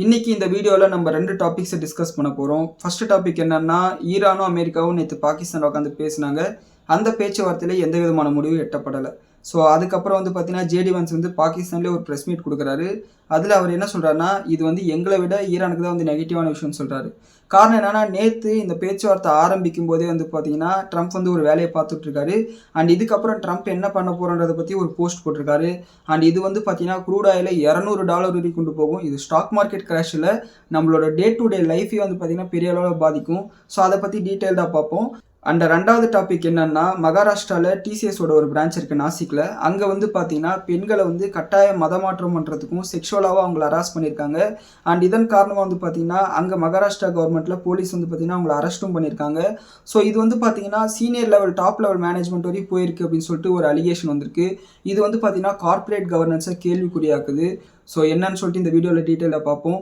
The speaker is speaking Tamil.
இன்னைக்கு இந்த வீடியோவில் நம்ம 2 டாபிக்ஸை டிஸ்கஸ் பண்ண போகிறோம். ஃபர்ஸ்ட் டாபிக் என்னன்னா, ஈரானும் அமெரிக்காவும் நேற்று பாகிஸ்தானில் உட்காந்து பேசினாங்க. அந்த பேச்சுவார்த்தையில் எந்த விதமான முடிவும் எட்டப்படலை. ஸோ அதுக்கப்புறம் பார்த்தீங்கன்னா ஜேடி வான்ஸ் பாகிஸ்தான்லேயே ஒரு ப்ரெஸ் மீட் கொடுக்குறாரு. அதில் அவர் என்ன சொல்கிறாருன்னா, இது எங்களை விட ஈரானுக்கு தான் நெகட்டிவான விஷயம்னு சொல்கிறாரு. காரணம் என்னன்னா, நேற்று இந்த பேச்சுவார்த்தை ஆரம்பிக்கும் போதே பார்த்தீங்கன்னா ட்ரம்ப் ஒரு வேலையை பார்த்துட்ருக்காரு. அண்ட் இதுக்கப்புறம் ட்ரம்ப் என்ன பண்ண போகிறன்றதை பற்றி ஒரு போஸ்ட் போட்டிருக்காரு. அண்ட் இது பார்த்தீங்கன்னா க்ரூட் ஆயிலை $200 வரைக்கும் கொண்டு போகும். இது ஸ்டாக் மார்க்கெட் கிராஷில் நம்மளோட டே டு டே லைஃபே பார்த்தீங்கன்னா பெரிய அளவில் பாதிக்கும். ஸோ அதை பற்றி டீட்டெயில்டாக பார்ப்போம். அண்ட் ரெண்டாவது டாபிக் என்னன்னா, மகாராஷ்டிராவில் டிசிஎஸோட ஒரு பிரான்ச் இருக்குது நாசிக்கில். அங்கே பார்த்தீங்கன்னா பெண்களை கட்டாய மதமாற்றம் பண்ணுறதுக்கும் செக்ஷுவலாகவும் அவங்கள அரெஸ்ட் பண்ணியிருக்காங்க. அண்ட் இதன் காரணமாக பார்த்தீங்கன்னா அங்கே மகாராஷ்டிரா கவர்மெண்ட்டில் போலீஸ் பார்த்தீங்கன்னா அவங்கள அரெஸ்ட்டும் பண்ணியிருக்காங்க. ஸோ இது பார்த்தீங்கன்னா senior level top level management வரைக்கும் போயிருக்கு அப்படின்னு சொல்லிட்டு ஒரு அலிகேஷன் வந்திருக்கு. இது பார்த்தீங்கன்னா கார்ப்பரேட் கவர்னன்ஸை கேள்விக்குறியாக்குது. ஸோ என்னன்னு சொல்லிட்டு இந்த வீடியோவில் டீட்டெயிலாக பார்ப்போம்.